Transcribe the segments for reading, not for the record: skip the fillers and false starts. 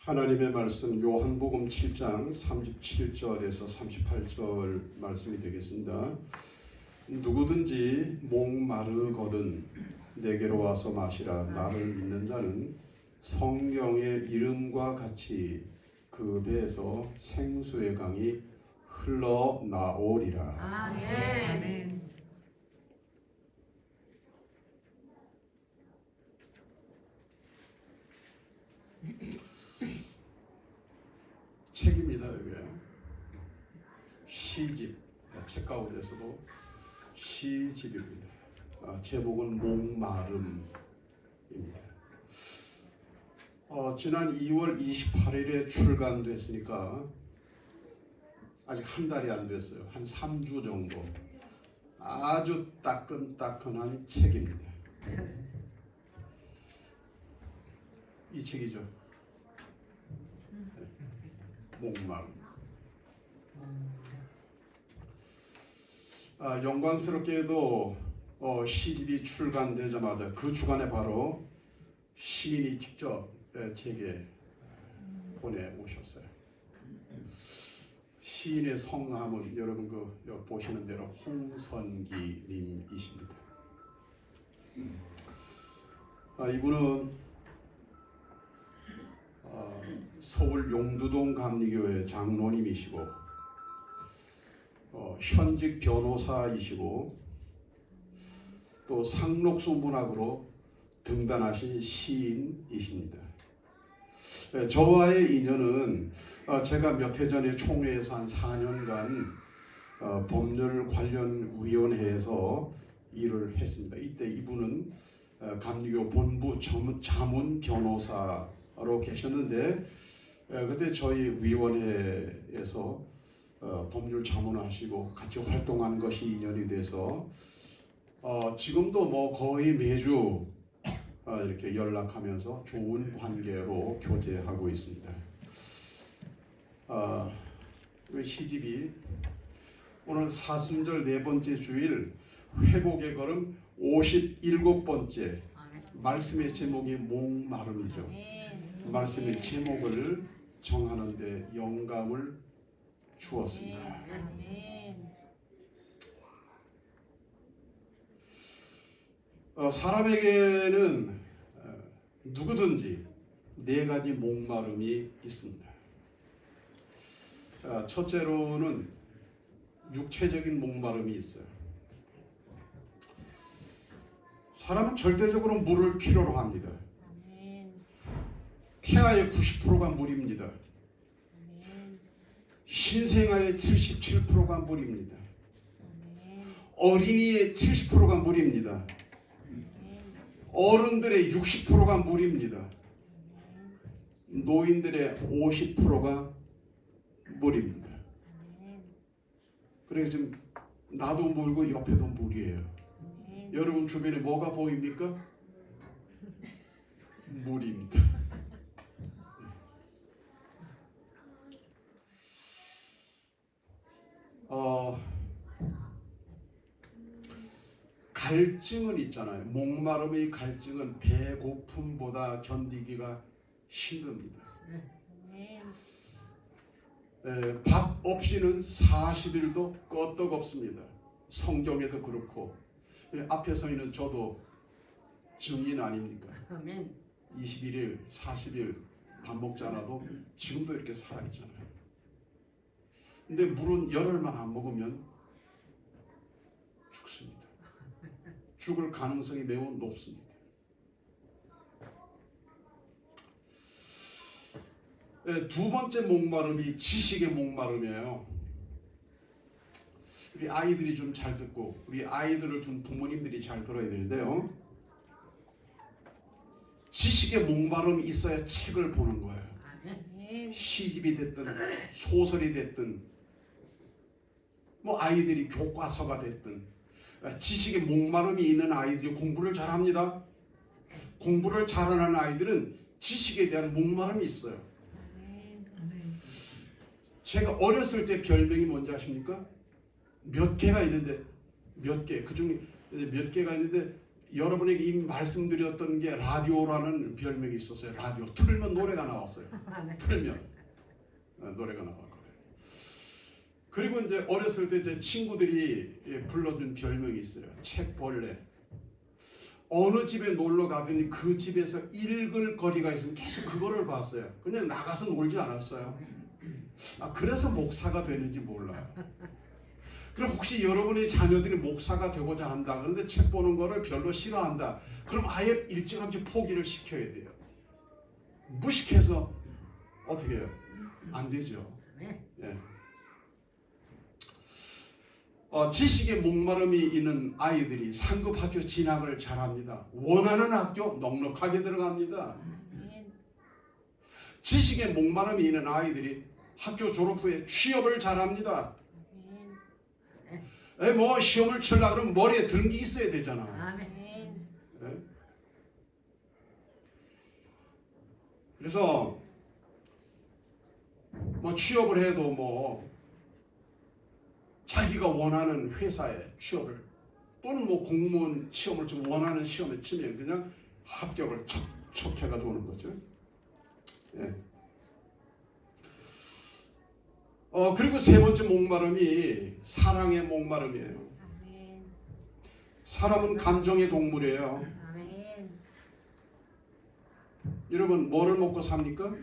하나님의 말씀 요한복음 7장 37절에서 38절 말씀이 되겠습니다. 누구든지 목마르거든 내게로 와서 마시라. 나를 믿는 자는 성경의 이름과 같이 그 배에서 생수의 강이 흘러나오리라. 아멘. 책입니다. 여기 시집, 책 가운데서도 시집입니다. 제목은 목마름입니다. 지난 2월 28일에 출간됐으니까 아직 한 달이 안 됐어요. 한 3주 정도. 아주 따끈따끈한 책입니다. 이 책이죠. 목마름. 영광스럽게도 시집이 출간되자마자 그 주간에 바로 시인이 직접 제게 보내오셨어요. 시인의 성함은 여러분 보시는 대로 홍선기님이십니다. 이분은 서울 용두동 감리교회 장로님이시고 현직 변호사이시고 또 상록수 문학으로 등단하신 시인이십니다. 저와의 인연은 제가 몇 해 전에 총회에서 한 4년간 법률 관련 위원회에서 일을 했습니다. 이때 이분은 감리교 본부 자문 변호사로 계셨는데 그때 저희 위원회에서 법률 자문하시고 같이 활동하는 것이 인연이 돼서 지금도 뭐 거의 매주 이렇게 연락하면서 좋은 관계로 교제하고 있습니다. 시집이 오늘 사순절 네 번째 주일 회복의 걸음 57번째 말씀의 제목이 목마름이죠. 말씀의 제목을 정하는 데 영감을 주었습니다. 사람에게는 누구든지 네 가지 목마름이 있습니다. 첫째로는 육체적인 목마름이 있어요. 사람은 절대적으로 물을 필요로 합니다. 태아의 90%가 물입니다. 신생아의 77%가 물입니다. 어린이의 70%가 물입니다. 어른들의 60%가 물입니다. 노인들의 50%가 물입니다. 그래서 지금 나도 물고 옆에도 물이에요. 여러분 주변에 뭐가 보입니까? 물입니다. 갈증은 있잖아요. 목마름의 갈증은 배고픔보다 견디기가 힘듭니다. 밥 없이는 40일도 끄떡없습니다. 성경에도 그렇고 앞에 서 있는 저도 증인 아닙니까? 21일, 40일 밥 먹지 않아도 지금도 이렇게 살아있잖아요. 근데 물은 열흘만 안 먹으면 죽습니다. 죽을 가능성이 매우 높습니다. 두 번째 목마름이 지식의 목마름이에요. 우리 아이들이 좀 잘 듣고 우리 아이들을 둔 부모님들이 잘 들어야 되는데요. 지식의 목마름이 있어야 책을 보는 거예요. 시집이 됐든 소설이 됐든 뭐 아이들이 교과서가 됐든 지식의 목마름이 있는 아이들이 공부를 잘합니다. 공부를 잘하는 아이들은 지식에 대한 목마름이 있어요. 제가 어렸을 때 별명이 뭔지 아십니까? 몇 개가 있는데 몇 개, 그중에 몇 개가 있는데 여러분에게 이미 말씀드렸던 게 라디오라는 별명이 있었어요. 라디오 틀면 노래가 나왔어요. 틀면 노래가 나왔거든요. 그리고 이제 어렸을 때 제 친구들이 불러준 별명이 있어요. 책벌레. 어느 집에 놀러 가더니 그 집에서 읽을 거리가 있으면 계속 그거를 봤어요. 그냥 나가서 놀지 않았어요. 그래서 목사가 되는지 몰라요. 그럼 혹시 여러분의 자녀들이 목사가 되고자 한다. 그런데 책 보는 거를 별로 싫어한다. 그럼 아예 일찌감치 포기를 시켜야 돼요. 무식해서 어떻게 해요? 안 되죠. 예. 지식에 목마름이 있는 아이들이 상급 학교 진학을 잘합니다. 원하는 학교 넉넉하게 들어갑니다. 지식에 목마름이 있는 아이들이 학교 졸업 후에 취업을 잘합니다. 뭐 시험을 치려고 그러면 머리에 드는 게 있어야 되잖아. 그래서 뭐 취업을 해도 뭐 자기가 원하는 회사에 취업을 또는 뭐 공무원 시험을 좀 원하는 시험에 치면 그냥 합격을 척척 해가지고 오는 거죠. 예. 그리고 세 번째 목마름이 사랑의 목마름이에요. 사람은 감정의 동물이에요. 여러분 뭐를 먹고 삽니까?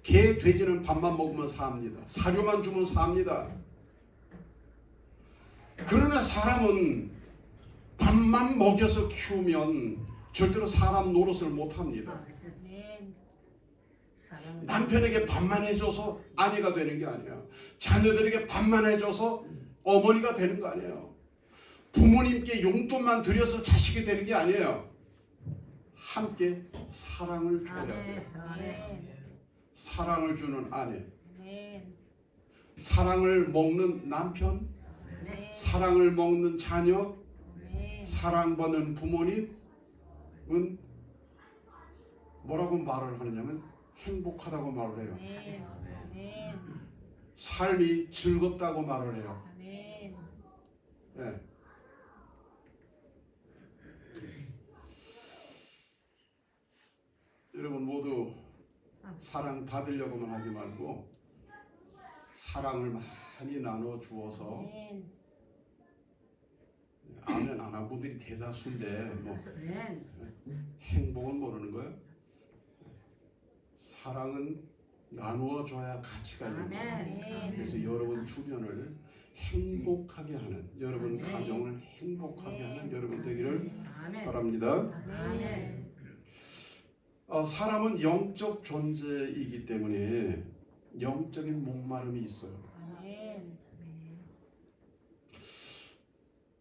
개, 돼지는 밥만 먹으면 삽니다. 사료만 주면 삽니다. 그러나 사람은 밥만 먹여서 키우면 절대로 사람 노릇을 못합니다. 남편에게 밥만 해줘서 아내가 되는 게 아니에요. 자녀들에게 밥만 해줘서 어머니가 되는 거 아니에요. 부모님께 용돈만 드려서 자식이 되는 게 아니에요. 함께 사랑을 줘야 돼요. 사랑을 주는 아내, 사랑을 먹는 남편, 사랑을 먹는 자녀, 사랑받는 부모님은 뭐라고 말을 하느냐면 행복하다고 말을 해요. 삶이 즐겁다고 말을 해요. 네. 여러분 모두 사랑 받으려고만 하지 말고 사랑을 많이 나눠 주어서 아멘 안 하는 분들이 대다수인데 뭐 행복은 모르는 거예요. 사랑은 나누어 줘야 가치가 있는 거예요. 그래서 여러분 주변을 행복하게 하는, 여러분 가정을 행복하게 하는 여러분 되기를 바랍니다. 사람은 영적 존재이기 때문에 영적인 목마름이 있어요.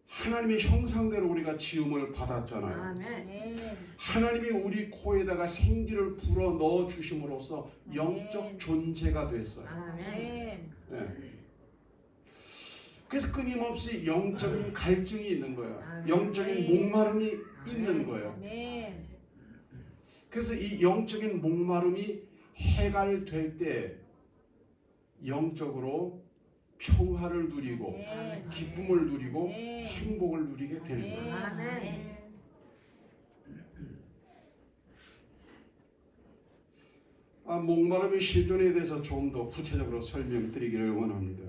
하나님의 형상대로 우리가 지음을 받았잖아요. 하나님이 우리 코에다가 생기를 불어 넣어 주심으로써 영적 존재가 됐어요. 네. 그래서 끊임없이 영적인 갈증이 있는 거예요. 영적인 목마름이 있는 거예요. 그래서 이 영적인 목마름이 해갈될 때 영적으로 평화를 누리고 기쁨을 누리고 행복을 누리게 되는 거예요. 목마름의 실존에 대해서 좀 더 구체적으로 설명드리기를 원합니다.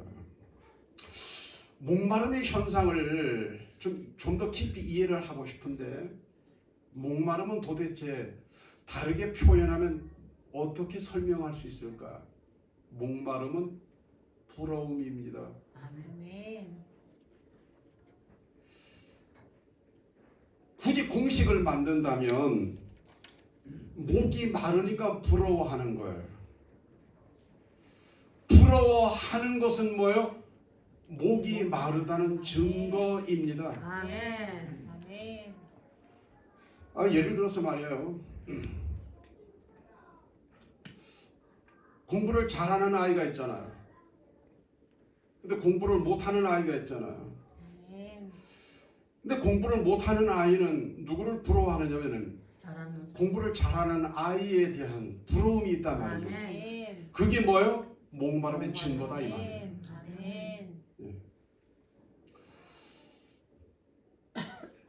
목마름의 현상을 좀 더 깊이 이해를 하고 싶은데 목마름은 도대체 다르게 표현하면 어떻게 설명할 수 있을까? 목마름은 부러움입니다. 굳이 공식을 만든다면 목이 마르니까 부러워하는 거예요. 부러워하는 것은 뭐예요? 목이 마르다는 증거입니다. 예를 들어서 말이에요. 공부를 잘하는 아이가 있잖아요. 근데 공부를 못하는 아이가 있잖아요. 근데 공부를 못하는 아이는 누구를 부러워하느냐면은 공부를 잘하는 아이에 대한 부러움이 있단 말이죠. 그게 뭐예요? 목마름의 증거다 이 말이에요.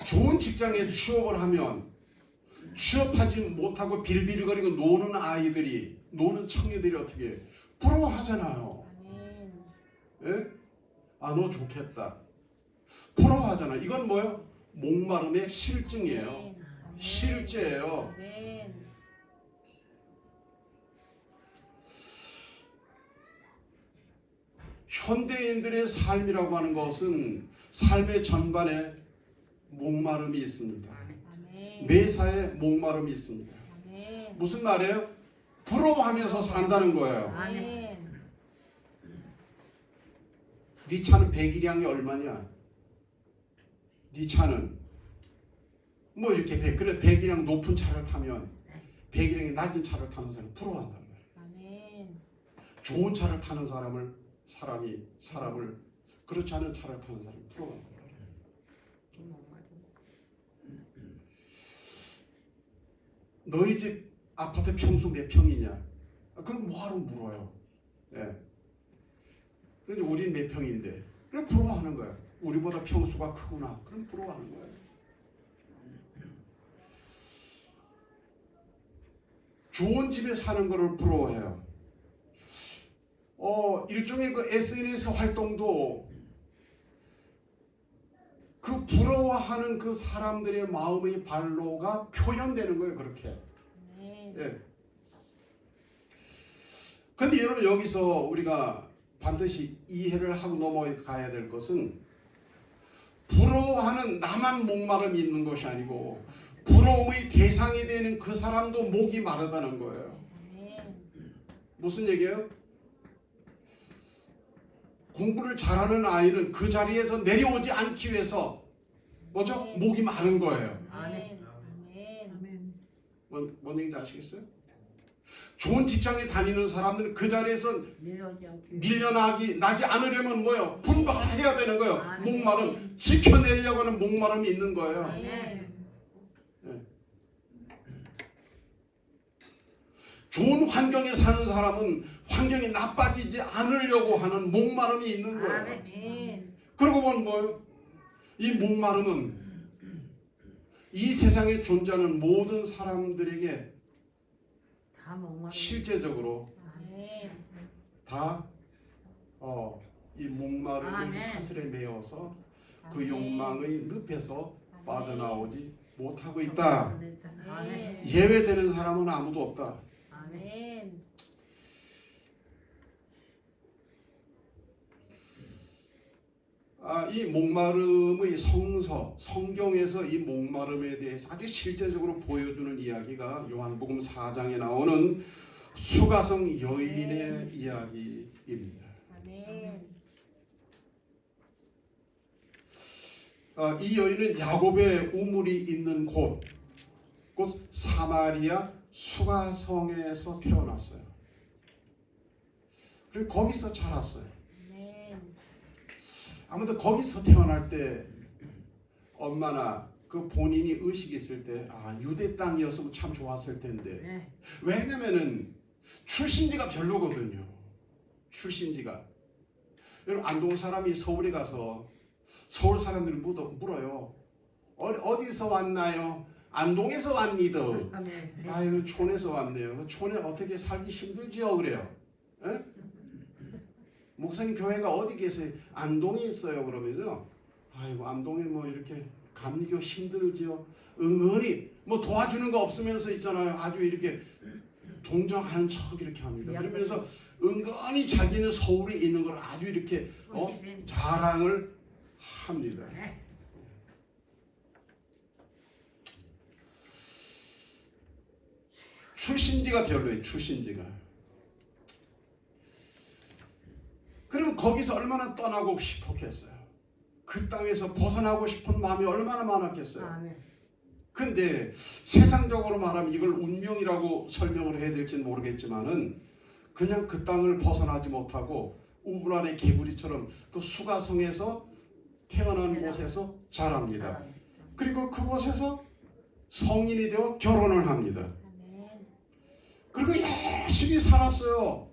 좋은 직장에 취업을 하면 취업하지 못하고 빌빌거리고 노는 아이들이, 노는 청년들이 어떻게 해요? 부러워하잖아요. 예? 아, 너 좋겠다. 부러워하잖아. 이건 뭐예요? 목마름의 실증이에요. 실제예요. 현대인들의 삶이라고 하는 것은 삶의 전반에 목마름이 있습니다. 매사에 목마름이 있습니다. 무슨 말이에요? 부러워하면서 산다는 거예요. 네 차는 배기량이 얼마냐? 네 차는 뭐 이렇게 그래 배기량 높은 차를 타면 배기량이 낮은 차를 타는 사람은 부러워한단 말이에요. 좋은 차를 타는 사람을 그렇지 않은 차를 타는 사람이 부러워한단 말이에요. 너희 집 아파트 평수 몇 평이냐? 그럼 뭐하러 물어요? 예. 그런데 우린 몇 평인데 그래 부러워하는 거야. 우리보다 평수가 크구나. 그럼 부러워하는 거예요. 좋은 집에 사는 것을 부러워해요. 일종의 그 SNS 활동도 그 부러워하는 그 사람들의 마음의 발로가 표현되는 거예요. 그렇게. 예. 근데 여러분 여기서 우리가 반드시 이해를 하고 넘어가야 될 것은 부러워하는 나만 목마름이 있는 것이 아니고 부러움의 대상이 되는 그 사람도 목이 마르다는 거예요. 무슨 얘기예요? 공부를 잘하는 아이는 그 자리에서 내려오지 않기 위해서 뭐죠? 목이 마른 거예요. 뭔 얘기인지 아시겠어요? 좋은 직장에 다니는 사람들은 그 자리에서 밀려나지 않으려면 뭐예요? 분발해야 되는 거예요. 목마름, 지켜내려고 하는 목마름이 있는 거예요. 네. 좋은 환경에 사는 사람은 환경이 나빠지지 않으려고 하는 목마름이 있는 거예요. 그러고 보면 뭐예요? 이 목마름은 이 세상에 존재하는 모든 사람들에게 실제적으로 다 이 목마름의 사슬에 매여서 그 욕망의 늪에서 빠져나오지 못하고 있다. 예외되는 사람은 아무도 없다. 이 목마름의 성경에서 이 목마름에 대해서 아주 실제적으로 보여주는 이야기가 요한복음 4장에 나오는 수가성 여인의 이야기입니다. 이 여인은 야곱의 우물이 있는 곳 사마리아 수가성에서 태어났어요. 그리고 거기서 자랐어요. 아무튼 거기서 태어날 때 엄마나 그 본인이 의식이 있을 때 유대 땅이었으면 참 좋았을 텐데 왜냐면은 출신지가 별로거든요. 출신지가. 여러분 안동 사람이 서울에 가서 서울 사람들이 물어요. 어디서 왔나요? 안동에서 왔니다. 아유 촌에서 왔네요. 촌에 어떻게 살기 힘들지요? 그래요. 에? 목사님 교회가 어디 계세요? 안동에 있어요. 그러면요. 아이고 안동에 뭐 이렇게 감리교 힘들지요. 은근히 뭐 도와주는 거 없으면서 있잖아요. 아주 이렇게 동정하는 척 이렇게 합니다. 그러면서 은근히 자기는 서울에 있는 걸 아주 이렇게 자랑을 합니다. 출신지가 별로예요. 출신지가. 그러면 거기서 얼마나 떠나고 싶었겠어요. 그 땅에서 벗어나고 싶은 마음이 얼마나 많았겠어요. 근데 세상적으로 말하면 이걸 운명이라고 설명을 해야 될지는 모르겠지만은 그냥 그 땅을 벗어나지 못하고 우물 안의 개구리처럼 그 수가성에서 태어난 곳에서 자랍니다. 그리고 그곳에서 성인이 되어 결혼을 합니다. 그리고 열심히 살았어요.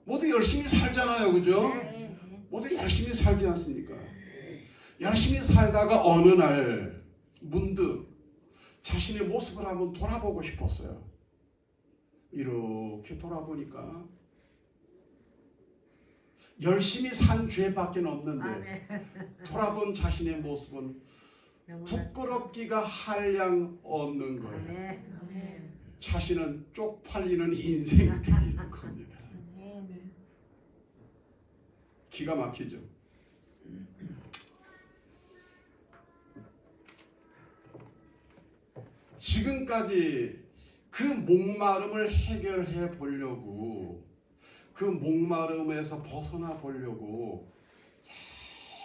모두 열심히 살잖아요. 그죠? 모두 열심히 살지 않습니까? 열심히 살다가 어느 날 문득 자신의 모습을 한번 돌아보고 싶었어요. 이렇게 돌아보니까 열심히 산 죄밖에 없는데 돌아본 자신의 모습은 부끄럽기가 한량 없는 거예요. 자신은 쪽팔리는 인생이 되는 겁니다. 기가 막히죠. 지금까지 그 목마름을 해결해 보려고, 그 목마름에서 벗어나 보려고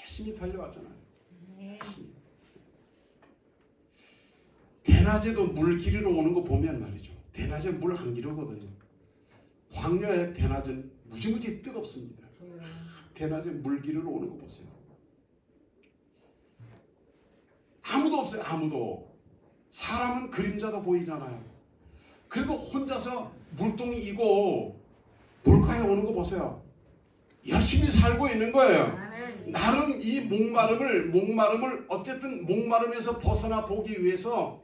열심히 달려왔잖아요. 대낮에도 물 기르러 오는 거 보면 말이죠. 대낮에 물 안 기르거든요. 광야의 대낮은 무지무지 뜨겁습니다. 대낮에 물 기르러 오는 거 보세요. 아무도 없어요. 아무도. 사람은 그림자도 보이잖아요. 그래도 혼자서 물동이 이고 물가에 오는 거 보세요. 열심히 살고 있는 거예요. 나름 이 목마름을 어쨌든 목마름에서 벗어나 보기 위해서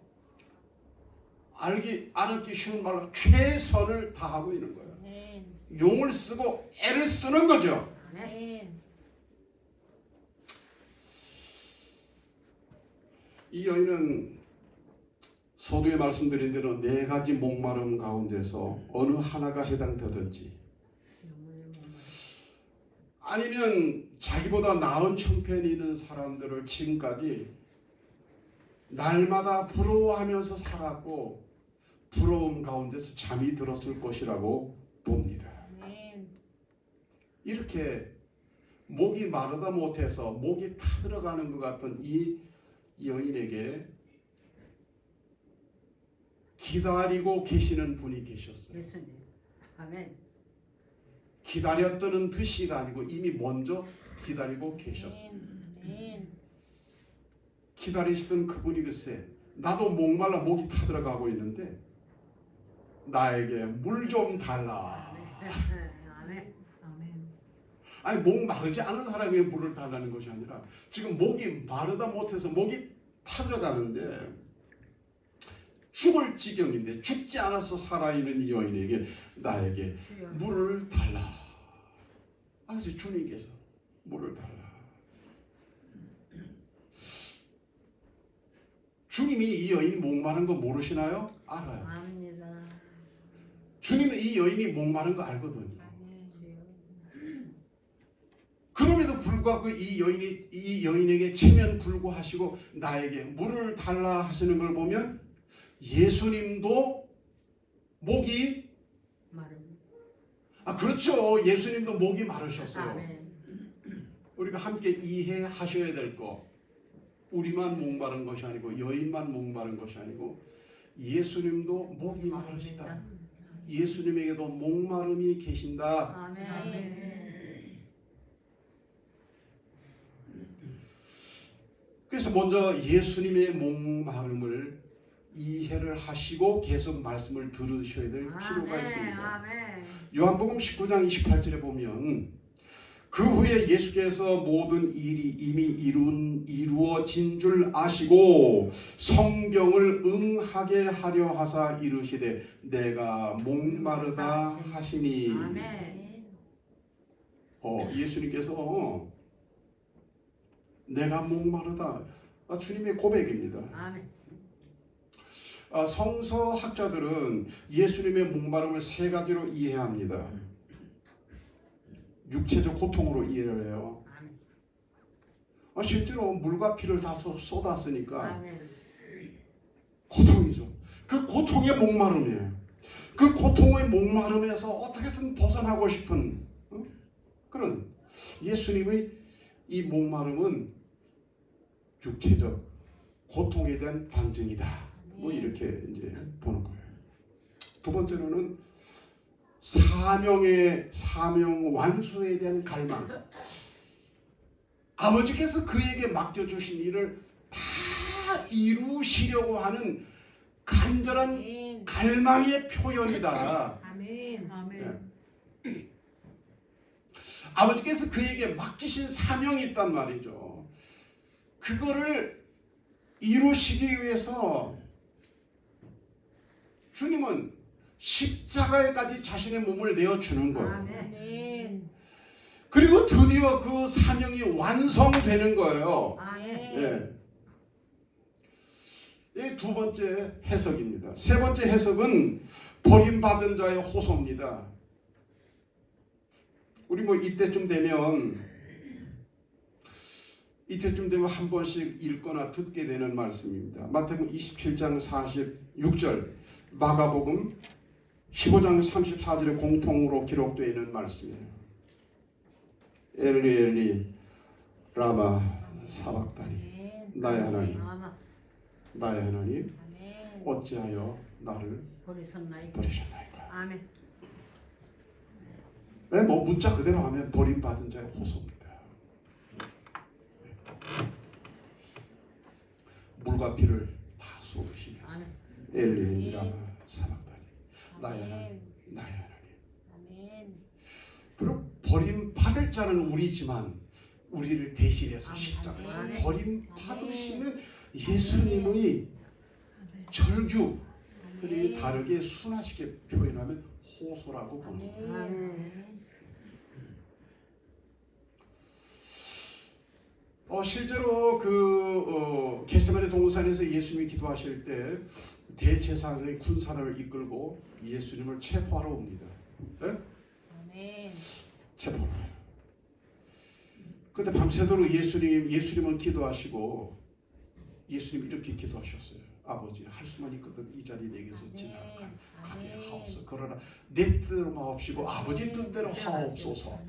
알기 쉬운 말로 최선을 다하고 있는 거예요. 용을 쓰고 애를 쓰는 거죠. 이 여인은 서두에 말씀드린 대로 네 가지 목마름 가운데서 어느 하나가 해당되든지, 아니면 자기보다 나은 형편이 있는 사람들을 지금까지 날마다 부러워하면서 살았고 부러움 가운데서 잠이 들었을 것이라고 봅니다. 이렇게 목이 마르다 못해서 목이 타들어가는 것 같은 이 여인에게 기다리고 계시는 분이 계셨어요. 아멘. 기다렸다는 듯이가 아니고 이미 먼저 기다리고 계셨어요. 기다리시던 그분이 글쎄, 나도 목말라 목이 타들어가고 있는데 나에게 물 좀 달라. 아니, 목 마르지 않은 사람에게 물을 달라는 것이 아니라 지금 목이 마르다 못해서 목이 타들어가는데 죽을 지경인데 죽지 않아서 살아있는 이 여인에게 나에게 물을 달라. 그래서 주님께서 물을 달라. 주님이 이 여인이 목마른 거 모르시나요? 알아요. 압니다. 주님은 이 여인이 목마른 거 알거든요. 그럼에도 불구하고 이 여인에게 체면 불구하시고 나에게 물을 달라 하시는 걸 보면 예수님도 목이 그렇죠. 예수님도 목이 마르셨어요. 아멘. 우리가 함께 이해하셔야 될 거, 우리만 목마른 것이 아니고 여인만 목마른 것이 아니고 예수님도 목이 마르시다. 예수님에게도 목마름이 계신다. 아멘. 그래서 먼저 예수님의 목마름을 이해를 하시고 계속 말씀을 들으셔야 될 필요가 있습니다. 아멘. 요한복음 19장 28절에 보면 그 후에 예수께서 모든 일이 이미 이루어진 줄 아시고 성경을 응하게 하려 하사 이르시되 내가 목마르다 하시니. 아멘. 예수님께서 내가 목마르다, 주님의 고백입니다. 아멘. 성서학자들은 예수님의 목마름을 세 가지로 이해합니다. 육체적 고통으로 이해를 해요. 실제로 물과 피를 다 쏟았으니까 고통이죠. 그 고통의 목마름이에요. 그 고통의 목마름에서 어떻게든 벗어나고 싶은 그런 예수님의 이 목마름은 육체적 고통에 대한 반증이다. 이렇게 이제 보는 거예요. 두 번째로는 사명 완수에 대한 갈망. 아버지께서 그에게 맡겨주신 일을 다 이루시려고 하는 간절한 갈망의 표현이다. 아멘. 아멘. 아버지께서 그에게 맡기신 사명이 있단 말이죠. 그거를 이루시기 위해서 주님은 십자가에까지 자신의 몸을 내어주는 거예요. 아멘. 그리고 드디어 그 사명이 완성되는 거예요. 아멘. 이 두 번째 해석입니다. 세 번째 해석은 버림받은 자의 호소입니다. 우리 뭐 이때쯤 되면 한 번씩 읽거나 듣게 되는 말씀입니다. 마태복음 27장 46절, 마가복음 15장 34절에 공통으로 기록되어 있는 말씀이에요. 엘리 엘리 라마 사박다니, 나의 하나님, 나의 하나님, 어찌하여 나를 버리셨나이까. 아멘. 네, 뭐 문자 그대로 하면 버림받은 자의 호소입니다. 물과 피를 다 쏟으시면서 엘리 엘리 라마 사박다니, 나의 하나님, 나의 하나님. 그리고 버림받을 자는 우리지만 우리를 대신해서 십자가에서 버림받으시는 예수님의 절규를 다르게 순화시게 표현하면 호소라고 보는 거예요. 실제로 겟세마네 동산에서 예수님이 기도하실 때 대제사장의 군사를 이끌고 예수님을 체포하러 옵니다. 네? 체포하러. 근데 밤새도록 예수님은 기도하시고 예수님 이렇게 기도하셨어요. 아버지, 할 수만 있거든 이 자리 내게서 지나가게 하옵소서. 그러나 내 뜻대로 마옵시고 아버지 뜻대로 하옵소서.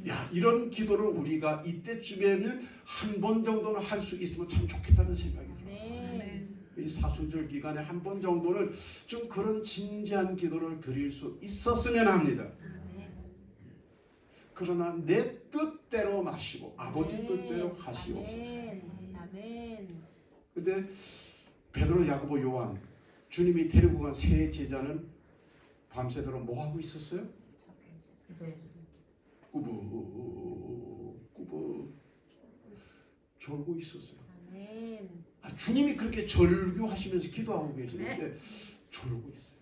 야, 이런 기도를 우리가 이때쯤에는 한 번 정도는 할 수 있으면 참 좋겠다는 생각이 들어요. 이 사순절 기간에 한 번 정도는 좀 그런 진지한 기도를 드릴 수 있었으면 합니다. 그러나 내 뜻대로 마시고 아버지 뜻대로 하시옵소서. 근데 베드로, 야고보, 요한, 주님이 데리고 간 세 제자는 밤새도록 뭐 하고 있었어요? 꾸벅꾸벅 졸고 있었어요. 주님이 그렇게 절규하시면서 기도하고 계시는데 졸고 있어요.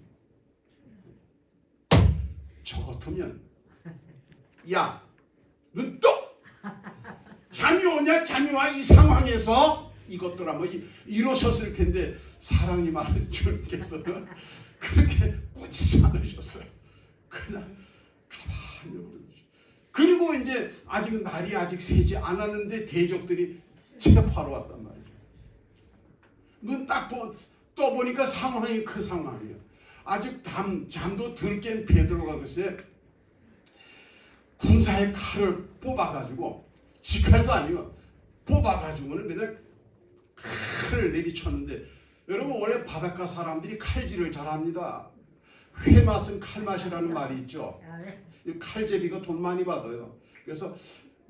저 같으면 야, 눈 떠! 잠이 오냐? 잠이 와. 이 상황에서 이것들 아마 이러셨을 텐데 사랑이 많은 주님께서는 그렇게 꾸짖지 않으셨어요. 그냥 가만히 오르셨어요. 그리고 이제 아직은 날이 아직 새지 않았는데 대적들이 체포하러 왔단 말이죠. 눈 딱 떠보니까 상황이 그 상황이에요. 아직 잠도 덜 깬 베드로가 글쎄 군사의 칼을 뽑아가지고 지칼도 아니고 뽑아가지고는 그냥 칼을 내리쳤는데, 여러분 원래 바닷가 사람들이 칼질을 잘합니다. 회맛은 칼맛이라는 말이 있죠. 칼제비가 돈 많이 받아요. 그래서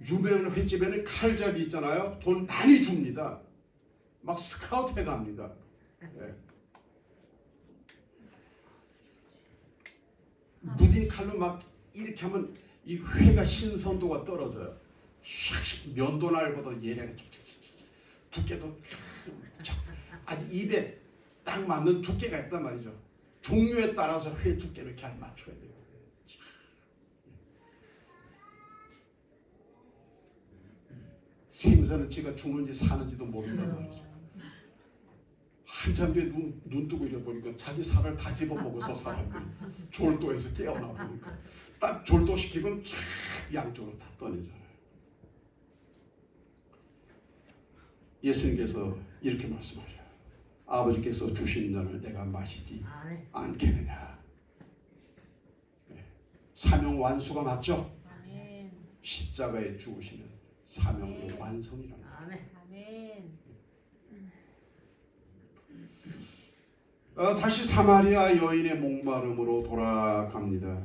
유명한 횟집에는 칼잡이 있잖아요. 돈 많이 줍니다. 막 스카우트 해갑니다. 네. 무딘 칼로 막 이렇게 하면 이 회가 신선도가 떨어져요. 샥 면도날보다 예량이 두께도 아주 입에 딱 맞는 두께가 있단 말이죠. 종류에 따라서 회 두께를 잘 맞춰야 돼요. 생선은 지가 죽는지 사는지도 모른단 말이죠. 한참 뒤에 눈 뜨고 이래 보니까 자기 살을 다 집어먹어서 사람들이 졸도에서 깨어나 보니까 딱 졸도시키면 양쪽으로 다 떠내잖아요. 예수님께서 이렇게 말씀하셔요. 아버지께서 주신 잔을 내가 마시지 않겠느냐. 네. 사명 완수가 맞죠? 십자가에 죽으시는 사명의 완성이라는 거예요. 다시 사마리아 여인의 목마름으로 돌아갑니다.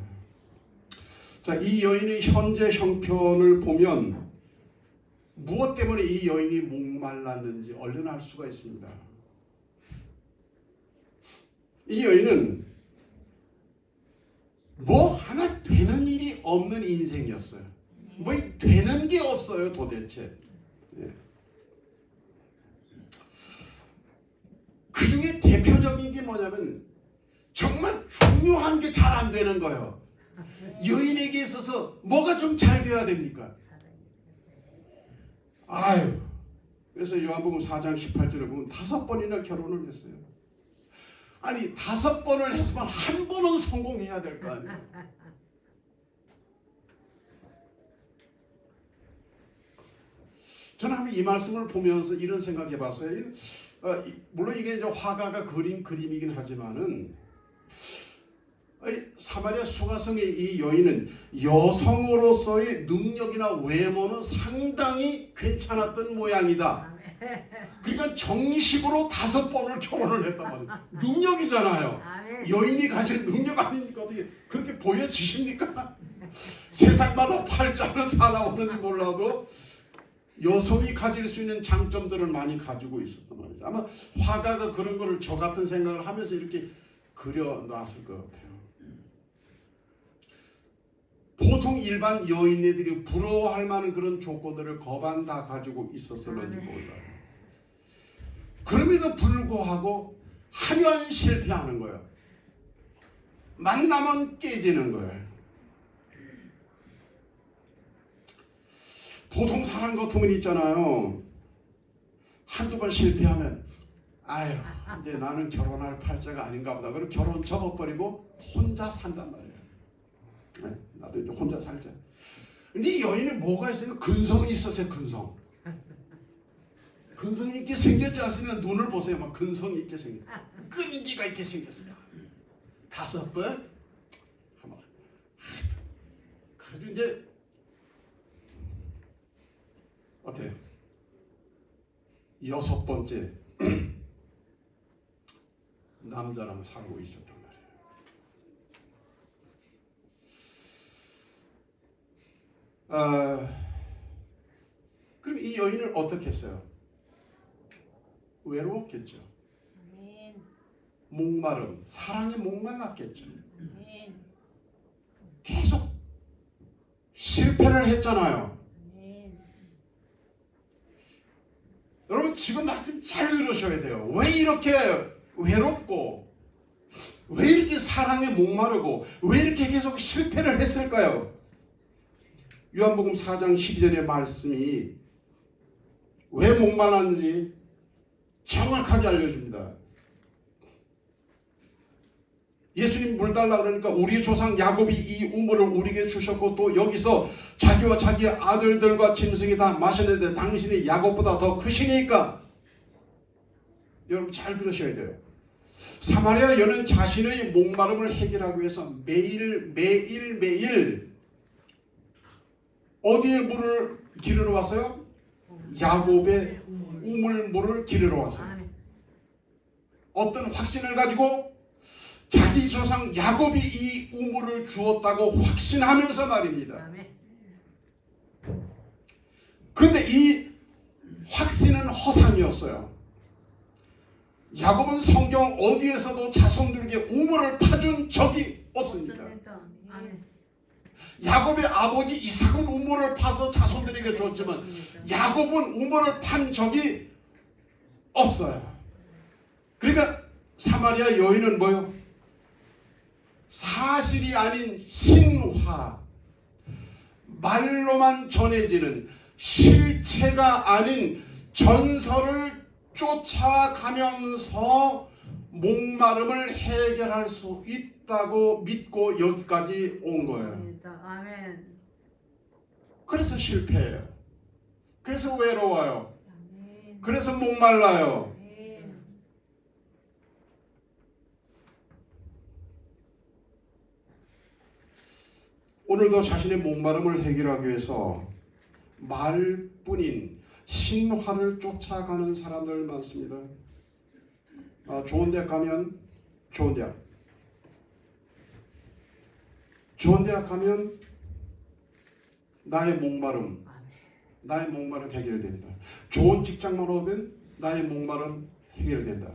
자, 이 여인의 현재 형편을 보면 무엇 때문에 이 여인이 목말랐는지 얼른 알 수가 있습니다. 이 여인은 뭐 하나 되는 일이 없는 인생이었어요. 뭐 되는 게 없어요 도대체. 예. 그 중에 대표적인 게 뭐냐면 정말 중요한 게 잘 안 되는 거예요. 여인에게 있어서 뭐가 좀 잘 돼야 됩니까? 아유, 그래서 요한복음 4장 18절에 보면 5번이나 결혼을 했어요. 아니 5번을 했으면 한 번은 성공해야 될 거 아니에요. 저는 한번 이 말씀을 보면서 이런 생각해 봤어요. 물론 이게 이제 화가가 그린 그림이긴 하지만은 사마리아 수가성의 이 여인은 여성으로서의 능력이나 외모는 상당히 괜찮았던 모양이다. 그러니까 정식으로 5번을 결혼을 했단 말이에요. 능력이잖아요. 여인이 가진 능력 아닙니까? 어떻게 그렇게 보여지십니까? 세상마다 팔자는 사나우는지 몰라도 여성이 가질 수 있는 장점들을 많이 가지고 있었단 말이죠. 아마 화가가 그런 거를 저 같은 생각을 하면서 이렇게 그려놨을 것 같아요. 보통 일반 여인네들이 부러워할 만한 그런 조건들을 거반 다 가지고 있었을런지 몰라요. 그럼에도 불구하고 하면 실패하는 거예요. 만나면 깨지는 거예요. 보통 사람 같으면 있잖아요. 한두 번 실패하면 아유 이제 나는 결혼할 팔자가 아닌가 보다. 그리고 결혼 접어버리고 혼자 산단 말이에요. 네, 나도 이제 혼자 살자. 근데 이 여인은 뭐가 있어요? 근성이 있었어요. 근성이 있게 생겼지 않습니까? 눈을 보세요. 막 근성이 있게 생겼어요. 끈기가 있게 생겼어요. 5번 한번. 그래도 이제 어때요? 6번째 남자랑 살고 있었단 말이에요. 그럼 이 여인은 어떻게 했어요? 외로웠겠죠. 목마름, 사랑에 목말랐겠죠. 계속 실패를 했잖아요. 여러분 지금 말씀 잘 들으셔야 돼요. 왜 이렇게 외롭고 왜 이렇게 사랑에 목마르고 왜 이렇게 계속 실패를 했을까요? 요한복음 4장 12절의 말씀이 왜 목말랐는지 정확하게 알려줍니다. 예수님 물 달라 그러니까 우리 조상 야곱이 이 우물을 우리에게 주셨고 또 여기서 자기와 자기의 아들들과 짐승이 다 마셨는데 당신이 야곱보다 더 크시니까. 여러분 잘 들으셔야 돼요. 사마리아 여는 자신의 목마름을 해결하기 위해서 매일 어디에 물을 기르러 왔어요? 야곱의 우물물을 기르러 왔어요. 어떤 확신을 가지고 자기 조상 야곱이 이 우물을 주었다고 확신하면서 말입니다. 그런데 이 확신은 허상이었어요. 야곱은 성경 어디에서도 자손들에게 우물을 파준 적이 없습니다. 야곱의 아버지 이삭은 우물을 파서 자손들에게 줬지만 야곱은 우물을 판 적이 없어요. 그러니까 사마리아 여인은 뭐요? 사실이 아닌 신화, 말로만 전해지는 실체가 아닌 전설을 쫓아가면서 목마름을 해결할 수 있다고 믿고 여기까지 온 거예요. 아멘. 그래서 실패해요. 그래서 외로워요. 그래서 목말라요. 오늘도 자신의 목마름을 해결하기 위해서 말뿐인 신화를 쫓아가는 사람들 많습니다. 좋은 대학 가면 좋은 대학, 좋은 대학 가면 나의 목마름 해결된다. 좋은 직장만 오면 나의 목마름 해결된다.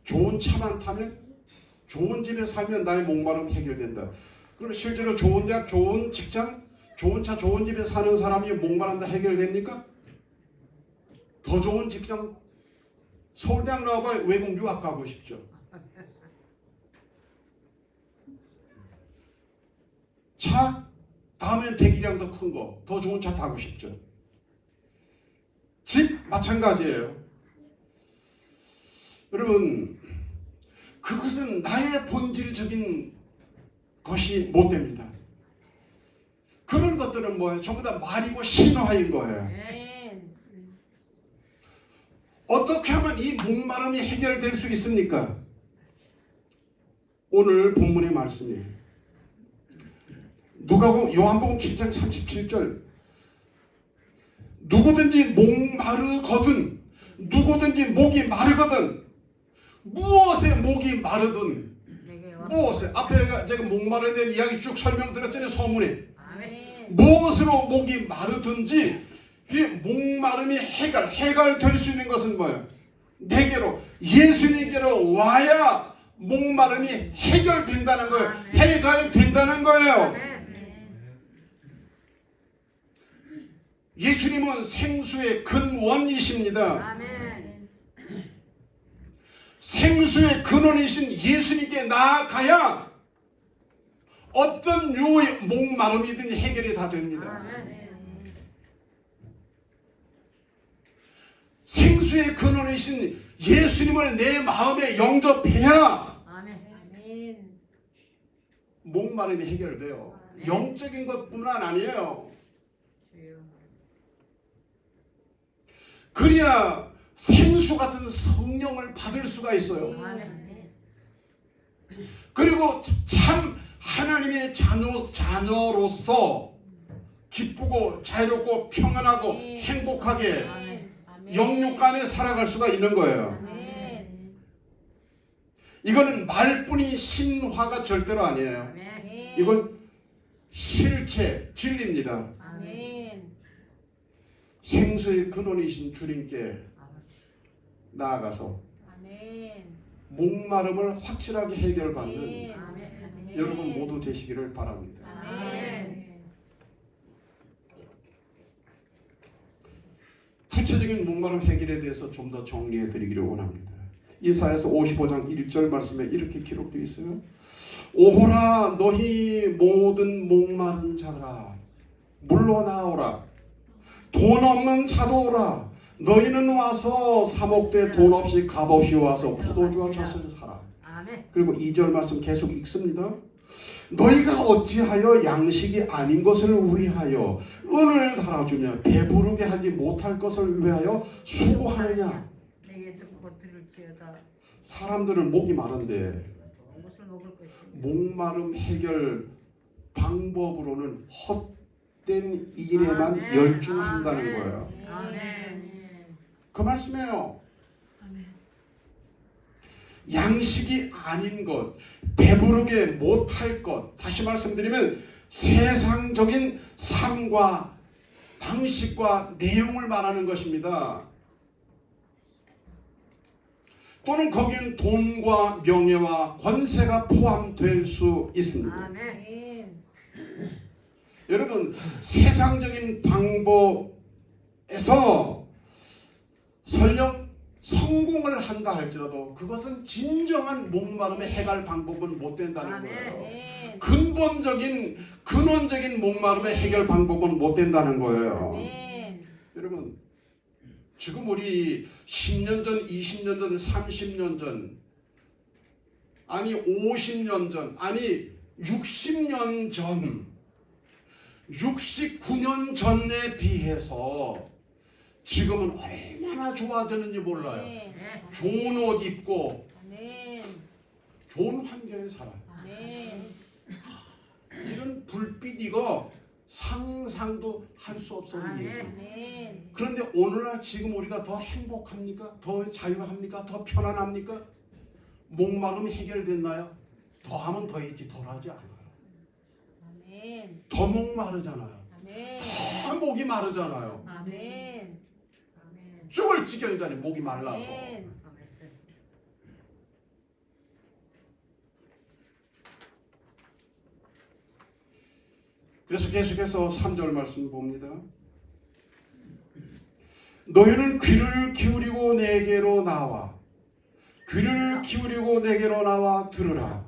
좋은 차만 타면, 좋은 집에 살면 나의 목마름 해결된다. 그럼 실제로 좋은 대학, 좋은 직장, 좋은 차, 좋은 집에 사는 사람이 목마른다 해결됩니까? 더 좋은 직장, 서울대학 나와봐 외국 유학 가고 싶죠. 차 다음엔 100이랑 더 큰 거, 더 좋은 차 타고 싶죠. 집 마찬가지예요. 여러분, 그것은 나의 본질적인 것이 못 됩니다. 그런 것들은 뭐예요? 전부 다 말이고 신화인 거예요. 아멘. 어떻게 하면 이 목마름이 해결될 수 있습니까? 오늘 본문의 말씀이에요. 누가복음 요한복음 7장 37절. 누구든지 목마르거든, 누구든지 목이 마르거든, 무엇에 목이 마르든, 무엇에, 앞에 제가 목마르에 대한 이야기 쭉 설명드렸잖아요. 서문에 아멘. 무엇으로 목이 마르든지 이 목마름이 해결될 수 있는 것은 뭐예요? 내게로, 예수님께로 와야 목마름이 해결된다는 거예요. 해결된다는 거예요. 예수님은 생수의 근원이십니다. 아멘. 생수의 근원이신 예수님께 나아가야 어떤 유의 목마름이든 해결이 다 됩니다. 아멘. 생수의 근원이신 예수님을 내 마음에 영접해야 아멘. 목마름이 해결돼요. 영적인 것뿐만 아니에요. 그래야 생수 같은 성령을 받을 수가 있어요. 아멘. 그리고 참 하나님의 자녀로서 기쁘고 자유롭고 평안하고 행복하게 아멘. 영육 간에 살아갈 수가 있는 거예요. 아멘. 이거는 말뿐이 신화가 절대로 아니에요. 아멘. 이건 실체, 진리입니다. 아멘. 생수의 근원이신 주님께 나아가서 아멘. 목마름을 확실하게 해결받는 아멘. 여러분 모두 되시기를 바랍니다. 아멘. 구체적인 목마름 해결에 대해서 좀 더 정리해 드리기를 원합니다. 이사야서 55장 1절 말씀에 이렇게 기록되어 있어요. 오호라 너희 모든 목마른 자라 물러나오라. 돈 없는 자도 오라. 너희는 와서 사목대 돈 없이 값 없이 와서 포도주와 젖을 사라. 그리고 2절 말씀 계속 읽습니다. 너희가 어찌하여 양식이 아닌 것을 위하여 은을 달아주며 배부르게 하지 못할 것을 위하여 수고하느냐. 내게 듣고 들을지어다. 사람들은 목이 마른데 무엇을 먹을 것인가. 목마름 해결 방법으로는 헛된 일에만 아멘. 열중한다는 아멘. 거예요. 아멘. 그 말씀이에요. 양식이 아닌 것, 배부르게 못할 것, 다시 말씀드리면 세상적인 삶과 방식과 내용을 말하는 것입니다. 또는 거기엔 돈과 명예와 권세가 포함될 수 있습니다. 아멘. 아멘. 여러분, 세상적인 방법에서 설령 성공을 한다 할지라도 그것은 진정한 목마름의 해결 방법은 못 된다는 아멘. 거예요. 아멘. 근본적인 근원적인 목마름의 해결 방법은 못 된다는 거예요. 아멘. 여러분, 지금 우리 10년 전, 20년 전, 30년 전, 아니 50년 전, 아니 60년 전, 69년 전에 비해서 지금은 얼마나 좋아졌는지 몰라요. 아멘. 좋은 옷 입고 아멘. 좋은 환경에 살아요. 아멘. 이런 불빛 이거 상상도 할 수 없어요. 아멘. 예수. 아멘. 그런데 오늘날 지금 우리가 더 행복합니까? 더 자유합니까? 더 편안합니까? 목마름이 해결됐나요? 더 하면 더 있지 덜 하지 않아요. 아멘. 더 목마르잖아요. 아멘. 더 목이 마르잖아요. 아멘. 아멘. 죽을 지경이잖아요. 목이 말라서. 아멘. 그래서 계속해서 3절 말씀 봅니다. 너희는 귀를 기울이고 내게로 나와. 귀를 기울이고 내게로 나와 들으라.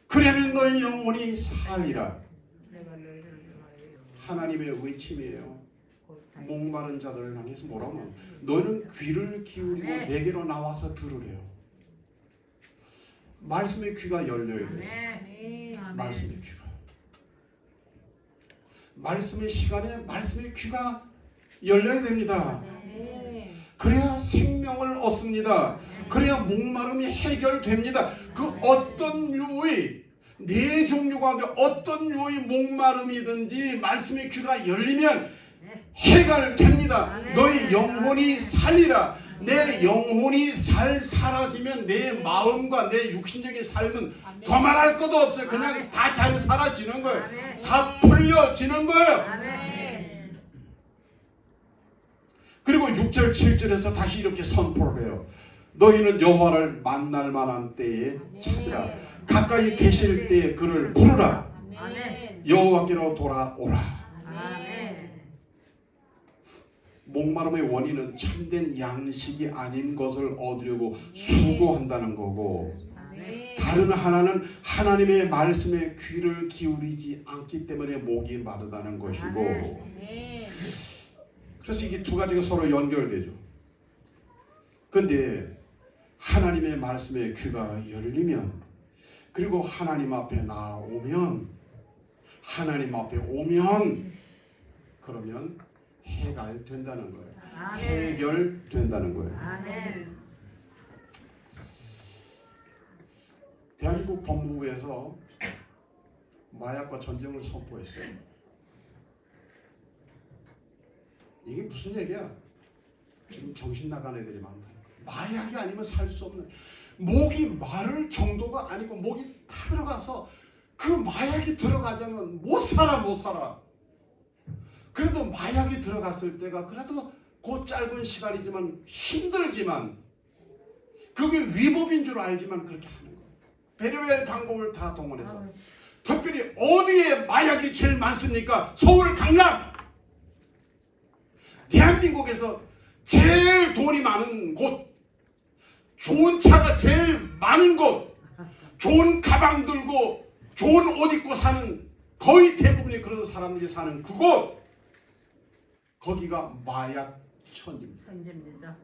그러면 너희 영혼이 살리라. 내가 너희를 위하여 하나님의 외침이에요. 곧 다 목마른 자들을 향해서 뭐라고 하면 너는 귀를 기울이고 네. 내게로 나와서 들으래요. 말씀의 귀가 열려야 돼요. 아멘. 아멘. 말씀의 귀가. 말씀의 시간에 말씀의 귀가 열려야 됩니다. 아멘. 그래야 생명을 얻습니다. 그래야 목마름이 해결됩니다. 그 어떤 유의 네 종류 가운데 어떤 유의 목마름이든지 말씀의 귀가 열리면 해결됩니다. 너희 영혼이 살리라. 내 영혼이 잘 사라지면 내 마음과 내 육신적인 삶은 더 말할 것도 없어요. 그냥 다 잘 사라지는 거예요. 다 풀려지는 거예요. 아멘. 그리고 6절 7절에서 다시 이렇게 선포를 해요. 너희는 여호와를 만날 만한 때에 찾으라. 가까이 계실 때에 그를 부르라. 아멘. 여호와께로 돌아오라. 아멘. 목마름의 원인은 참된 양식이 아닌 것을 얻으려고 수고한다는 거고, 아멘. 다른 하나는 하나님의 말씀에 귀를 기울이지 않기 때문에 목이 마르다는 것이고, 아멘. 그래서 이게 두 가지가 서로 연결되죠. 근데 하나님의 말씀에 귀가 열리면, 그리고 하나님 앞에 나오면, 하나님 앞에 오면, 그러면 해결된다는 거예요. 아멘. 해결된다는 거예요. 아멘. 대한민국 법무부에서 마약과 전쟁을 선포했어요. 이게 무슨 얘기야? 지금 정신 나간 애들이 많다. 마약이 아니면 살 수 없는, 목이 마를 정도가 아니고 목이 타 들어가서 그 마약이 들어가자면 못 살아. 그래도 마약이 들어갔을 때가 그래도 그 짧은 시간이지만 힘들지만 그게 위법인 줄 알지만 그렇게 하는 거예요. 배려할 방법을 다 동원해서. 특별히 어디에 마약이 제일 많습니까? 서울, 강남. 대한민국에서 제일 돈이 많은 곳, 좋은 차가 제일 많은 곳, 좋은 가방 들고 좋은 옷 입고 사는, 거의 대부분이 그런 사람들이 사는 그곳, 거기가 마약천지입니다. 천지입니다.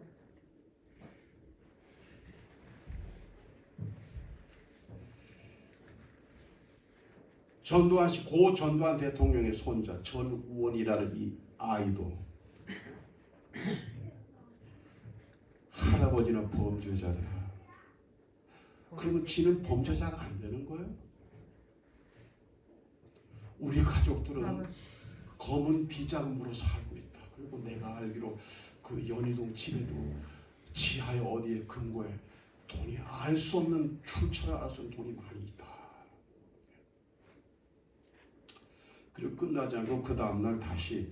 전두환 씨, 고 전두환 대통령의 손자 전우원이라는 이 아이도 할아버지는 범죄자다. 그러면 지는 범죄자가 안 되는 거예요? 우리 가족들은 검은 비자금으로 살고 있다. 그리고 내가 알기로 그 연희동 집에도 지하에 어디에 금고에 돈이 알 수 없는, 출처를 알 수 없는 돈이 많이 있다. 그리고 끝나지 않고 그 다음날 다시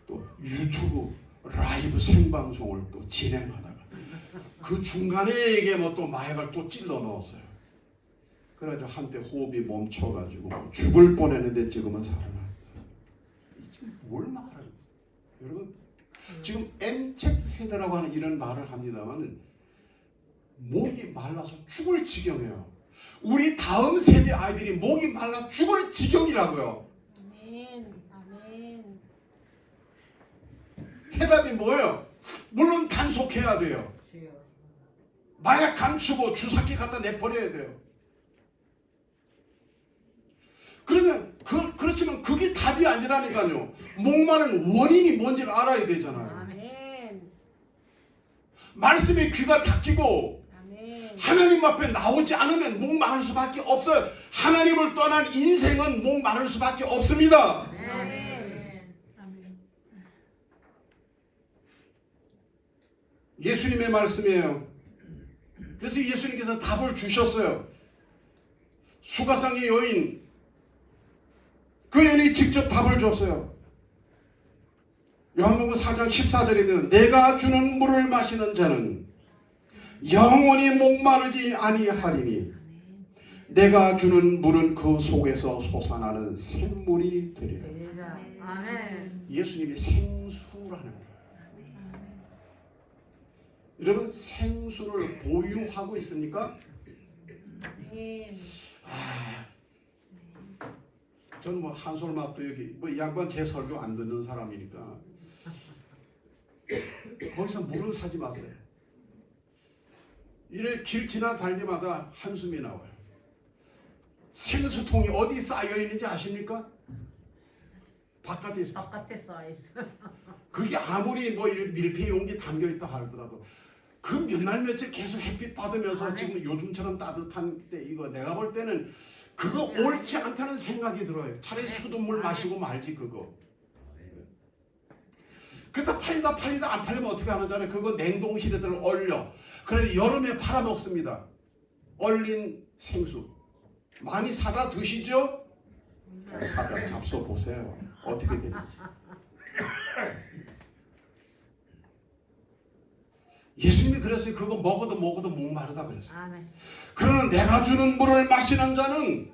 또 유튜브 라이브 생방송을 또 진행하다가 그 중간에 이게 뭐 또 마약을 또 찔러 넣었어요. 그래가지고 한때 호흡이 멈춰가지고 죽을 뻔했는데 지금은 살아나. 지금 뭘 말해요? 여러분 지금 MZ 세대라고 하는 이런 말을 합니다만 목이 말라서 죽을 지경이에요. 우리 다음 세대 아이들이 목이 말라 죽을 지경이라고요. 아멘. 아멘. 해답이 뭐예요? 물론 단속해야 돼요. 주여. 마약 감추고 주사기 갖다 내버려야 돼요. 그러면 그렇지만 그게 답이 아니라니까요. 목마른 원인이 뭔지를 알아야 되잖아요. 아멘. 말씀에 귀가 닫히고 아멘. 하나님 앞에 나오지 않으면 목마를 수밖에 없어요. 하나님을 떠난 인생은 목마를 수밖에 없습니다. 아멘. 예수님의 말씀이에요. 그래서 예수님께서 답을 주셨어요. 수가상의 여인, 그 여인이 직접 답을 줬어요. 요한복음 4장 14절입니다. 내가 주는 물을 마시는 자는 영원히 목마르지 아니하리니 내가 주는 물은 그 속에서 솟아나는 샘물이 되리라. 아멘. 예수님이 생수라는 거예요. 여러분 생수를 보유하고 있습니까? 아멘. 저는 뭐 한솔마트 여기 뭐 이 양반 제 설교 안 듣는 사람이니까 거기서 물은 사지 마세요. 이래 길 지나다닐 때마다 한숨이 나와요. 생수통이 어디 쌓여 있는지 아십니까? 바깥에 있어요. 바깥에 써 있어. 그게 아무리 뭐 이렇게 밀폐 용기 담겨 있다 하더라도 그 몇 날 며칠 계속 햇빛 받으면서 지금 요즘처럼 따뜻한 때 이거 내가 볼 때는 그거 옳지 않다는 생각이 들어요. 차라리 수돗물 마시고 말지 그거. 그러다 팔리다 안 팔리면 어떻게 하는 줄 알아요? 그거 냉동실에들 얼려. 그래 여름에 팔아먹습니다. 얼린 생수. 많이 사다 드시죠? 사다 잡숴 보세요. 어떻게 되는지. 예수님이 그랬어요. 그거 먹어도 목마르다 그랬어요. 아멘. 그러나 내가 주는 물을 마시는 자는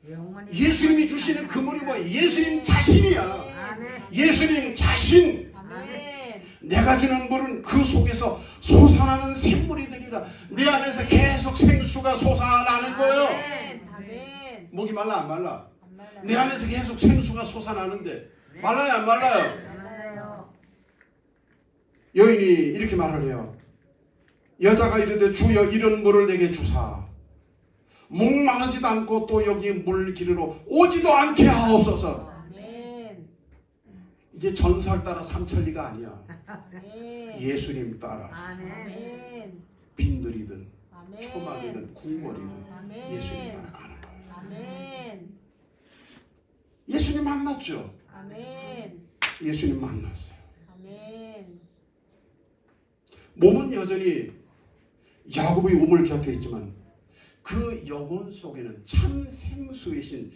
영원히 예수님이 주시는 그 물이 뭐예요? 예수님 자신이야. 아멘. 예수님 자신. 아멘. 내가 주는 물은 그 속에서 솟아나는 샘물이 되리라. 내 안에서 계속 생수가 솟아나는 거예요. 아멘. 아멘. 목이 말라 안 말라? 안 말라요. 내 안에서 계속 생수가 솟아나는데 말라요 안 말라요? 말라요. 여인이 이렇게 말을 해요. 여자가 이르되 주여 이런 물을 내게 주사 목마르지도 않고 또 여기 물 기르러 오지도 않게 하옵소서. 아멘. 이제 전설 따라 삼천리가 아니야. 아멘. 예수님 따라 아멘. 아멘. 빈들이든 아멘. 초막이든 궁궐이든 아멘. 예수님 따라가는 거예요. 아멘. 예수님 만났죠. 아멘. 예수님 만났어요. 아멘. 몸은 여전히 야곱의 우물 곁에 있지만 그 영혼 속에는 참 생수이신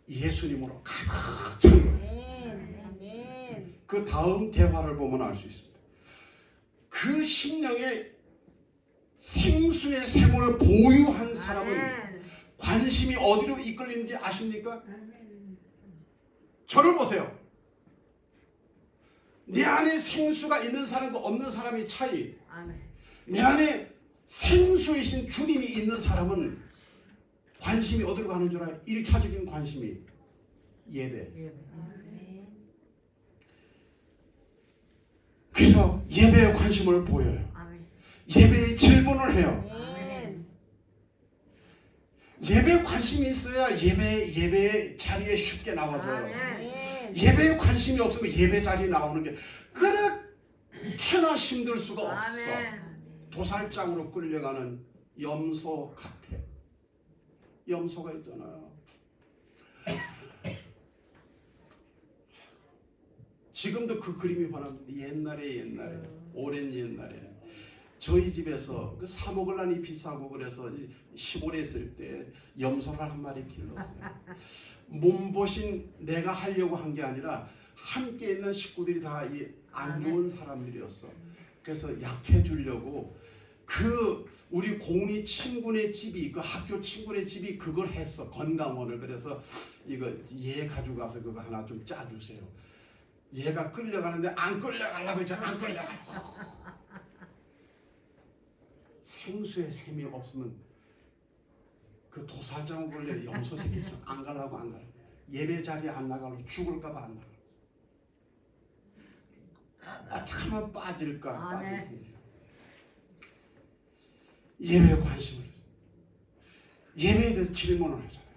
예수님으로 가득 찬 거예요. 아멘. 아멘. 그 다음 대화를 보면 알 수 있습니다. 그 심령에 생수의 샘을 보유한 사람은 아멘. 관심이 어디로 이끌리는지 아십니까? 저를 보세요. 내 안에 생수가 있는 사람과 없는 사람의 차이. 아멘. 내 안에 생수이신 주님이 있는 사람은 관심이 어디로 가는 줄 알아요? 1차적인 관심이 예배. 예. 아멘. 그래서 예배에 관심을 보여요. 아멘. 예배에 질문을 해요. 아멘. 예배에 관심이 있어야 예배 자리에 쉽게 나와줘요. 아멘. 예배에 관심이 없으면 예배 자리에 나오는 게 그렇게나 힘들 수가 없어. 아멘. 도살장으로 끌려가는 염소 같아. 염소가 있잖아요. 지금도 그 그림이 반합니다. 옛날에 오랜 옛날에 저희 집에서 그 사 먹으려니 비싸고 그래서 시골에 있을 때 염소를 한 마리 길렀어요. 몸보신 내가 하려고 한 게 아니라 함께 있는 식구들이 다 안 좋은 사람들이었어. 그래서 약해 주려고 그 우리 공리 친구네 집이 그 학교 친구네 집이 그걸 했어. 건강원을. 그래서 이거 얘 가져가서 그거 하나 좀 짜주세요. 얘가 끌려가는데 안 끌려가려고 했잖아. 안 끌려가려고. 생수의 샘이 없으면 그 도살장 걸려 염소 새끼처럼 안 가려고 안 가려고. 예배 자리에 안 나가려고 죽을까 봐 안 나가. 어떻게 하면 빠질까. 빠질까. 예배에 관심을 해요. 예배에 대해서 질문을 하잖아요.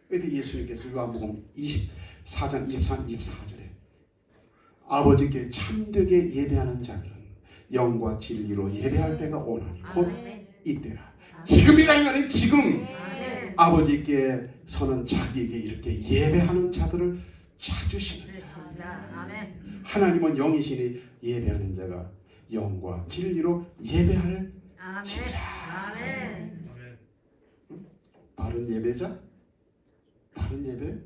그때 예수님께서 요한복음 24장 23, 24절에 아버지께 참되게 예배하는 자들은 영과 진리로 예배할 때가 오나니 곧 이때라. 지금이라 이 말이 지금 아멘. 아버지께서는 자기에게 이렇게 예배하는 자들을 찾으시는 자. 아멘. 하나님은 영이시니 예배하는 자가 영과 진리로 예배할 아멘. 지라. 아멘. 바른 예배자, 바른 예배,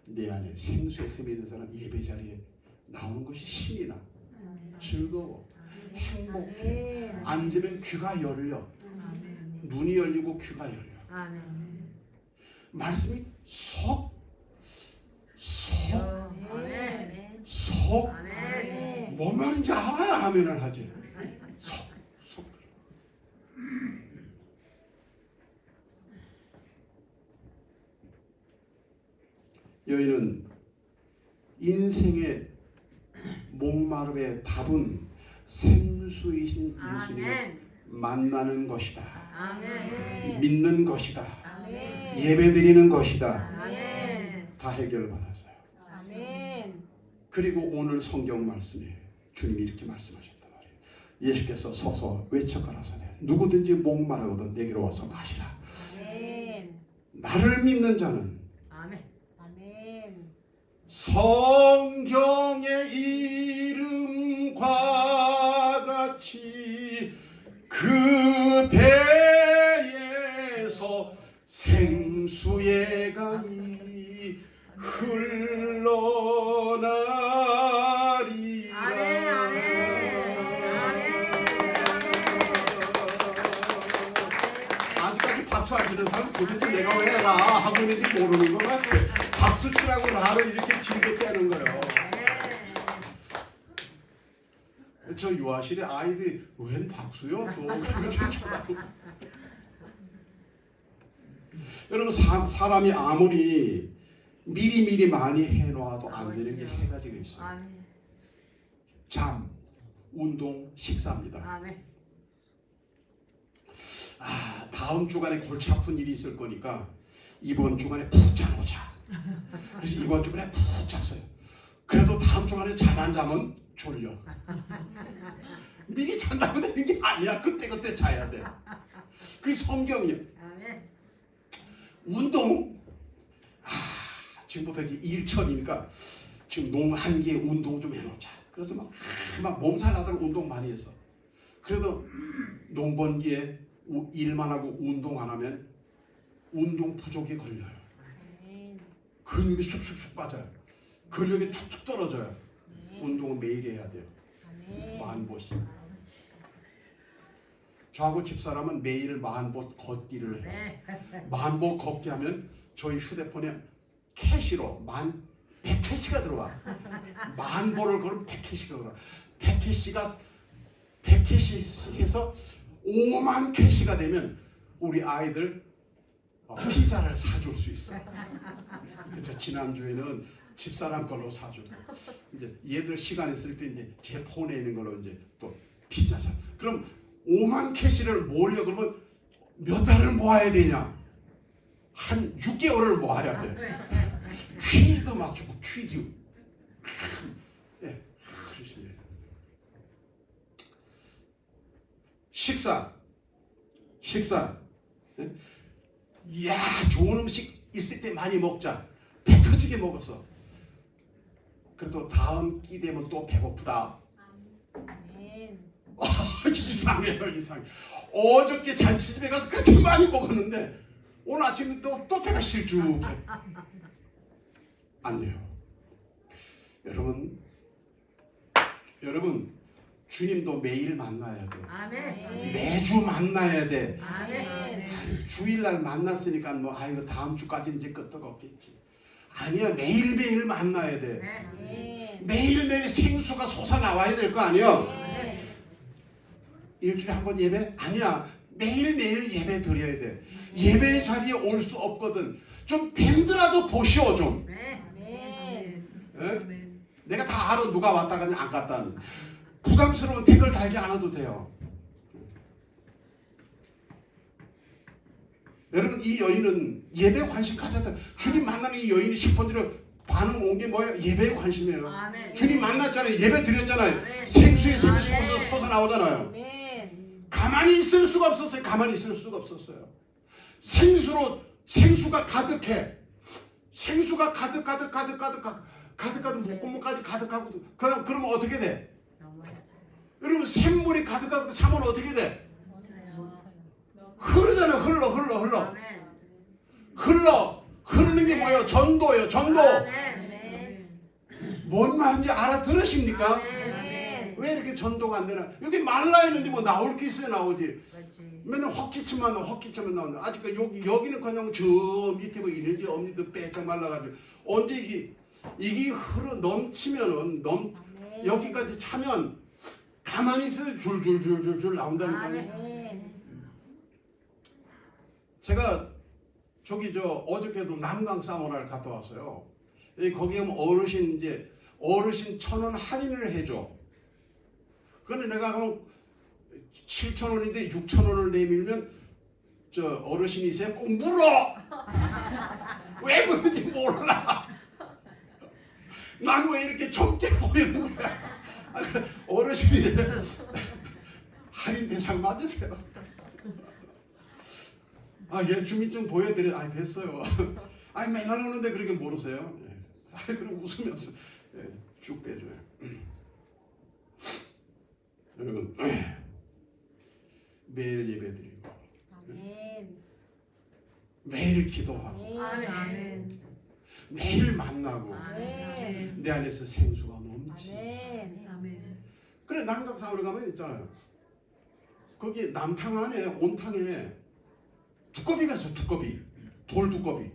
내 안에 생수의 샘이 있는 사람 예배 자리에 나오는 것이 신이 나, 즐거워, 행복해. 앉으면 귀가 열려, 눈이 열리고 귀가 열려. 아멘. 말씀이 속 아멘. 뭔 아멘. 말인지 알아야 아멘을 하지. 여인은 인생의 목마름의 답은 생수이신 예수님을 아멘. 만나는 것이다. 아멘. 믿는 것이다. 아멘. 예배드리는 것이다. 아멘. 다 해결받았어요. 아멘. 그리고 오늘 성경 말씀에 주님이 이렇게 말씀하셨단 말이에요. 예수께서 서서 외쳐 가라사대 누구든지 목마르거든 내게로 와서 마시라. 아멘. 나를 믿는 자는 아멘. 아멘. 성경의 이름과 같이 그 배에서 생수의 강이 흘러나리라. 아멘. 아멘. 아직까지 박수 안 치는 사람 도대체 내가 왜 라 하고 있는지 모르는 것 같아. 박수 치라고 라를 이렇게 길게 빼는 거예요. 저 유아실에 아이들이 웬 박수요? 또 그리고 쳐다보고. 여러분 사람이 아무리 미리미리 많이 해놔도 안 되는 게 세 가지가 있어요. 아멘. 잠, 운동, 식사입니다. 아멘. 다음 주간에 골치 아픈 일이 있을 거니까 이번 주간에 푹 자놓자. 그래서 이번 주간에 푹 잤어요. 그래도 다음 주간에 잠 안 자면 졸려. 미리 잔다고 되는 게 아니야. 그때 자야 돼. 그게 성경이에요. 아멘. 운동. 지금부터 이제 일철이니까 지금 농 한기에 운동 좀 해놓자. 그래서 막 몸살 나도록 운동 많이 했어. 그래도 농번기에 일만 하고 운동 안 하면 운동 부족에 걸려요. 아멘. 근육이 쑥쑥쑥 빠져요. 근력이 툭툭 떨어져요. 아멘. 운동은 매일 해야 돼요. 아멘. 10,000보씩. 저하고 집사람은 매일 10,000보 걷기를 해요. 10,000보 걷기 하면 저희 휴대폰에 캐시로 100캐시가 들어와. 10,000보를 걸으면 100캐시가 들어와. 100캐시에서 5만 캐시가 되면 우리 아이들 피자를 사줄 수 있어. 그래서 지난주에는 집사람 걸로 사주고 이제 얘들 시간 있을 때 이제 제 폰에 있는 걸로 이제 또 피자 사. 그럼 5만 캐시를 모으려 그러면 몇 달을 모아야 되냐? 한 6개월을 모아야 돼. 퀴즈도 맞추고 퀴즈. 예, 그렇습니다. 식사. 예? 이야, 좋은 음식 있을 때 많이 먹자. 배 터지게 먹었어. 그래도 다음 끼 되면 또 배고프다. 아멘. 이상해요. 어저께 잔치집에 가서 그렇게 많이 먹었는데 오늘 아침에 또 배가 실쭉해. 안 돼요. 여러분 주님도 매일 만나야 돼. 아멘. 매주 만나야 돼. 아멘. 주일날 만났으니까 뭐 이거 다음 주까지 이제 끄떡없겠지. 아니야, 매일매일 만나야 돼. 아멘. 매일매일 생수가 솟아나와야 될 거 아니야. 아멘. 일주일에 한 번 예배? 아니야, 매일매일 예배 드려야 돼. 예배 자리에 올 수 없거든. 좀 밴드라도 보시오 좀. 아멘. 예? 내가 다 알아, 누가 왔다 가냐 안 갔다. 부담스러운 댓글 달지 않아도 돼요. 여러분 이 여인은 예배에 관심 가졌다. 주님 만나는 이 여인이 10번째로 반응 온 게 뭐예요? 예배에 관심이에요. 아멘. 주님 만났잖아요. 예배 드렸잖아요. 아멘. 생수의 샘이 아멘. 솟아나오잖아요. 아멘. 가만히 있을 수가 없었어요. 가만히 있을 수가 없었어요. 생수가 가득해. 생수가 가득 목구멍까지 가득하고 그러면 어떻게 돼? 여러분 샘물이 가득하고 차면 어떻게 돼? 흐르잖아. 흘러. 아멘. 흐르는 게 뭐예요? 전도예요. 전도. 아멘. 뭔 말인지 알아들으십니까? 아멘. 왜 이렇게 전도가 안 되나? 여기 말라 했는데 뭐 나올 게 있어야 나오지. 그렇지. 맨날 헛기침만 나온다. 아직까지 여기는 그냥 저 밑에 뭐 있는지 없는지 빼짝 말라가지고 언제 이게 넘치면은 아멘. 여기까지 차면 가만히 있어요. 줄줄줄줄 나온다니까요. 아멘. 제가 어저께도 남강 사우나를 갔다 왔어요. 거기 가면 어르신 이제 어르신 1,000원 할인을 해줘. 근데 내가 그럼 7,000원인데 6,000원을 내밀면 저 어르신이 세 꼭 물어. 왜 물는지 몰라. 난 왜 이렇게 좁게 보이는 거야? 어르신이 할인 대상 맞으세요? 예, 주민증 보여드려. 됐어요. 맨날 오는데 그렇게 모르세요? 그럼 웃으면서 쭉 빼줘요. 여러분 매일 예배드리고 아멘. 매일 기도하고 아멘. 매일 만나고 아멘. 내 안에서 생수가 넘치. 아멘. 아멘. 그래 남각사으로 가면 있잖아요. 거기 남탕 안에 온탕에 두꺼비가 있어. 두꺼비 돌 두꺼비.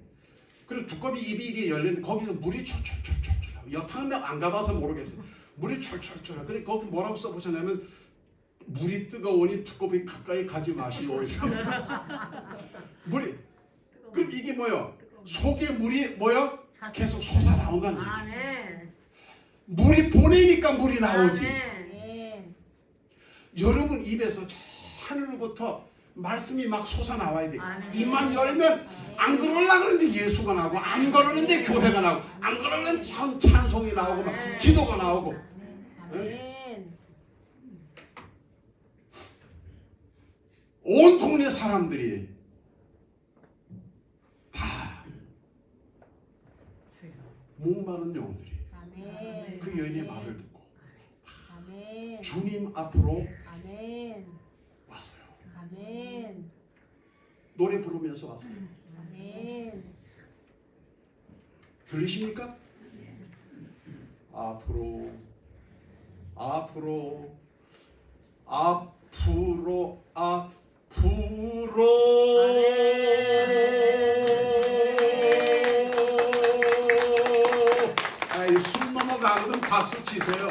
그리고 두꺼비 입이 이렇게 열렸는데 거기서 물이 철철철철철. 여탕은 안 가봐서 모르겠어. 물이 철철철. 그래 거기 뭐라고 써보셨냐면 물이 뜨거우니 두꺼비 가까이 가지 마시오. 물이 그럼 이게 뭐요? 속에 물이 뭐요? 계속 솟아 나온다는 얘기. 아멘. 물이 보내니까 물이 나오지. 아멘. 여러분 입에서 저 하늘로부터 말씀이 막 솟아 나와야 돼. 아멘. 입만 열면 안 그러려고 그러는데 예수가 나오고 안 그러는데 교회가 나오고 안 그러면 찬송이 나오고 막 기도가 나오고. 아멘. 온 동네 사람들이 다 목마른 영혼들이 아멘. 그 여인의 말을 듣고 아멘. 주님 앞으로 아멘. 왔어요. 아멘. 노래 부르면서 왔어요. 아멘. 들리십니까? 앞으로 앞으로 앞으로 앞으로 숨 넘어가거든 박수 치세요.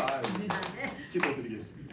기도드리겠습니다.